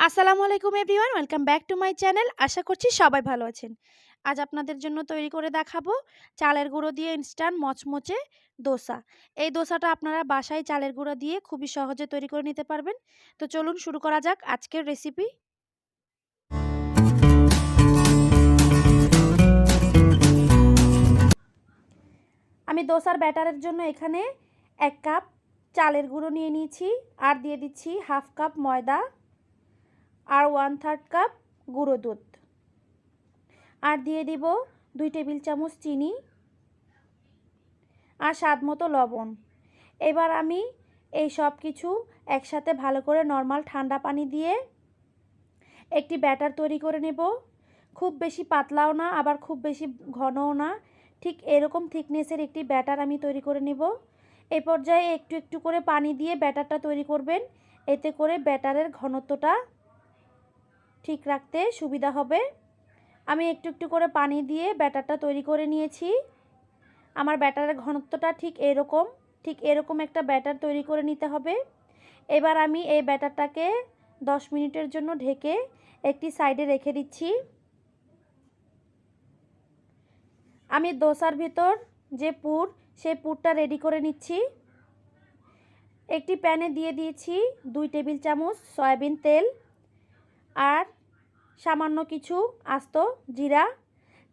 আসসালামু আলাইকুম everyone, welcome back to my channel. আশা করছি সবাই ভালো আছেন। আজ আপনাদের জন্য তৈরি করে দেখাবো চালের গুঁড়ো দিয়ে ইনস্ট্যান্ট মচমচে দোসা। এই দোসাটা আপনারা বাসায় চালের গুঁড়ো দিয়ে খুবই সহজে তৈরি করে নিতে পারবেন। তো চলুন শুরু করা যাক আজকের রেসিপি। আমি দোসার ব্যাটারের জন্য এখানে 1 কাপ চালের গুঁড়ো নিয়ে নিয়েছি, আর দিয়ে দিচ্ছি হাফ কাপ ময়দা, আর 1/3 কাপ গুঁড়ো দুধ, আর দিয়ে দিব 2 টেবিল চামচ চিনি, আর স্বাদ মতো লবণ। এবার আমি এই সব কিছু একসাথে ভালো করে নর্মাল ঠান্ডা পানি দিয়ে একটি ব্যাটার তৈরি করে নেব। খুব বেশি পাতলাও না, আবার খুব বেশি ঘনও না, ঠিক এরকম থিকনেসের একটি ব্যাটার আমি তৈরি করে নেব। এই পর্যায়ে একটু একটু করে পানি দিয়ে ব্যাটারটা তৈরি করবেন, এতে করে ব্যাটারের ঘনত্বটা ঠিক রাখতে সুবিধা হবে। আমি একটু একটু করে পানি দিয়ে ব্যাটারটা তৈরি করে নিয়েছি। আমার ব্যাটারের ঘনত্বটা ঠিক এরকম একটা ব্যাটার তৈরি করে নিতে হবে। এবার আমি এই ব্যাটারটাকে 10 মিনিটের জন্য ঢেকে একটি সাইডে রেখে দিচ্ছি। আমি দোসার ভিতর যে সেই পুরটা রেডি করে নিচ্ছি। একটি প্যানে দিয়ে দিয়েছি 2 টেবিল চামচ সয়াবিন তেল, আর সামান্য কিছু আস্ত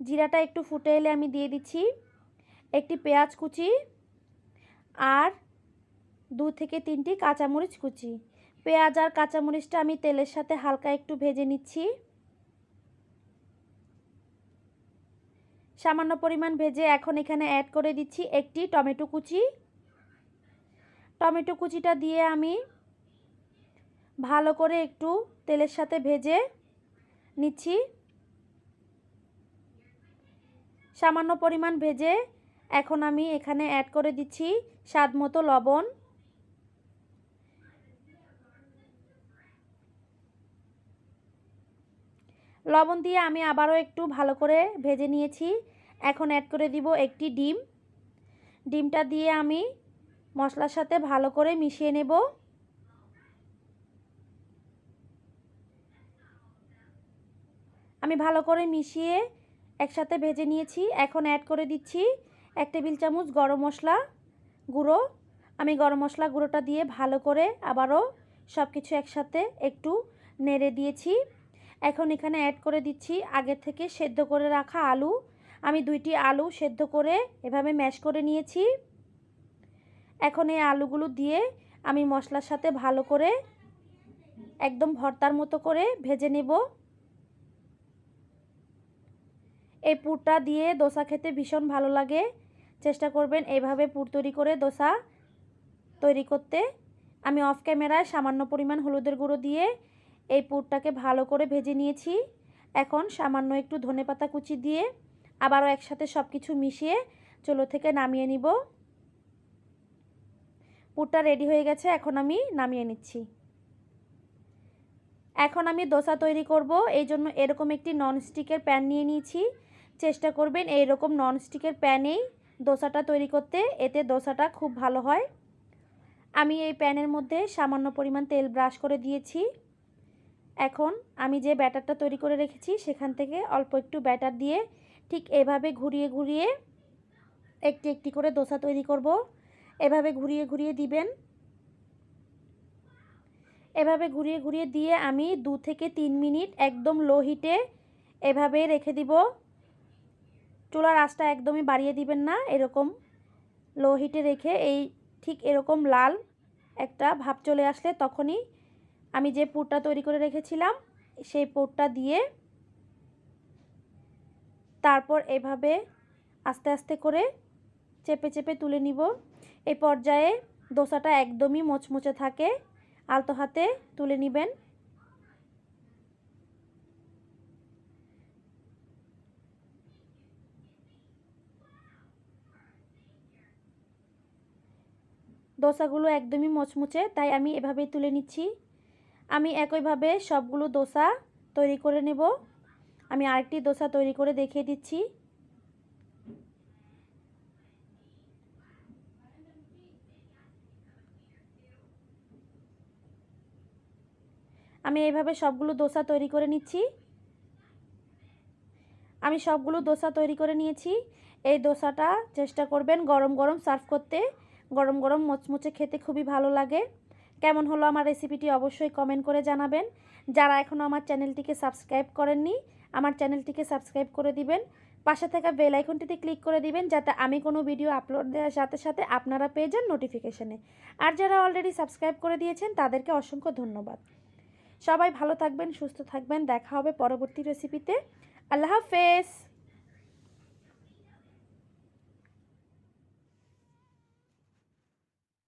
জিরাটা একটু ফুটে এলে আমি দিয়ে দিচ্ছি একটি পেঁয়াজ কুচি, আর 2 থেকে 3টি কাঁচামরিচ কুচি। পেঁয়াজ আর কাঁচামরিচটা আমি তেলের সাথে হালকা একটু ভেজে নিচ্ছি। সামান্য পরিমাণ ভেজে এখন এখানে অ্যাড করে দিচ্ছি একটি টমেটো কুচি। টমেটো কুচিটা দিয়ে আমি ভালো করে একটু তেলের সাথে ভেজে নিচ্ছি। সামান্য পরিমাণ ভেজে এখন আমি এখানে অ্যাড করে দিচ্ছি স্বাদ মতো লবণ। লবণ দিয়ে আমি আবারও একটু ভালো করে ভেজে নিয়েছি। এখন অ্যাড করে দিব একটি ডিমটা দিয়ে আমি মশলার সাথে ভালো করে মিশিয়ে নেব। আমি ভালো করে মিশিয়ে একসাথে ভেজে নিয়েছি। এখন অ্যাড করে দিচ্ছি 1 টেবিল চামচ গরম মশলা গুঁড়ো। আমি গরম মশলা গুঁড়োটা দিয়ে ভালো করে আবারও সব কিছু একসাথে একটু নেড়ে দিয়েছি। এখন এখানে অ্যাড করে দিচ্ছি আগে থেকে সেদ্ধ করে রাখা আলু। আমি 2টি আলু সেদ্ধ করে এভাবে ম্যাশ করে নিয়েছি। এখন এই আলুগুলো দিয়ে আমি মশলার সাথে ভালো করে একদম ভর্তার মতো করে ভেজে নেব। এই পুরটা দিয়ে দোসা খেতে ভীষণ ভালো লাগে। চেষ্টা করবেন এইভাবে পুর তৈরি করে দোসা তৈরি করতে। আমি অফ ক্যামেরায় সামান্য পরিমাণ হলুদের গুঁড়ো দিয়ে এই পুরটাকে ভালো করে ভেজে নিয়েছি। এখন সামান্য একটু ধনেপাতা কুচি দিয়ে আবারও একসাথে সব কিছু মিশিয়ে চুলো থেকে নামিয়ে নিব। পুরটা রেডি হয়ে গেছে, এখন আমি নামিয়ে নিচ্ছি। এখন আমি দোসা তৈরি করব, এই জন্য এরকম একটি ননস্টিকের প্যান নিয়ে নিয়েছি। চেষ্টা করবেন এইরকম ননস্টিকের প্যানেই দোসাটা তৈরি করতে, এতে দোসাটা খুব ভালো হয়। আমি এই প্যানের মধ্যে সামান্য পরিমাণ তেল ব্রাশ করে দিয়েছি। এখন আমি যে ব্যাটারটা তৈরি করে রেখেছি সেখান থেকে অল্প একটু ব্যাটার দিয়ে ঠিক এভাবে ঘুরিয়ে ঘুরিয়ে একটি একটি করে দোসা তৈরি করব। এভাবে ঘুরিয়ে ঘুরিয়ে দিবেন। এভাবে ঘুরিয়ে ঘুরিয়ে দিয়ে আমি 2 থেকে 3 মিনিট একদম লো হিটে এভাবে রেখে দিব। চুলার আঁচটা একদমই বাড়িয়ে দিবেন না, এরকম লো হিটে রেখে ঠিক এরকম লাল একটা ভাব চলে আসলে তখনই আমি যে পুরটা তৈরি করে রেখেছিলাম সেই পুরটা দিয়ে তারপর এভাবে আস্তে আস্তে করে চেপে চেপে তুলে নিব। এই পর্যায়ে দোসাটা একদমই মচমচে থাকে, আলতো হাতে তুলে নেবেন। দোসাগুলো একদমই মচমচে, তাই আমি এভাবেই তুলে নিচ্ছি। আমি একইভাবে সবগুলো দোসা তৈরি করে নেব। আমি আরেকটি দোসা তৈরি করে দেখিয়ে দিচ্ছি। আমি এইভাবে সবগুলো দোসা তৈরি করে নিচ্ছি। আমি সবগুলো দোসা তৈরি করে নিয়েছি। এই দোসাটা চেষ্টা করবেন গরম গরম সার্ভ করতে। গরম গরম মুচমুচে খেতে খুবই ভালো লাগে। কেমন হলো আমার রেসিপিটি অবশ্যই কমেন্ট করে জানাবেন। যারা এখনও আমার চ্যানেলটিকে সাবস্ক্রাইব করেননি, আমার চ্যানেলটিকে সাবস্ক্রাইব করে দিবেন। পাশে থাকা বেল আইকনটিতে ক্লিক করে দিবেন, যাতে আমি কোনো ভিডিও আপলোড দেওয়ার সাথে সাথে আপনারা পেয়ে যান নোটিফিকেশনে। আর যারা অলরেডি সাবস্ক্রাইব করে দিয়েছেন তাদেরকে অসংখ্য ধন্যবাদ। সবাই ভালো থাকবেন, সুস্থ থাকবেন। দেখা হবে পরবর্তী রেসিপিতে। আল্লাহ হাফেজ।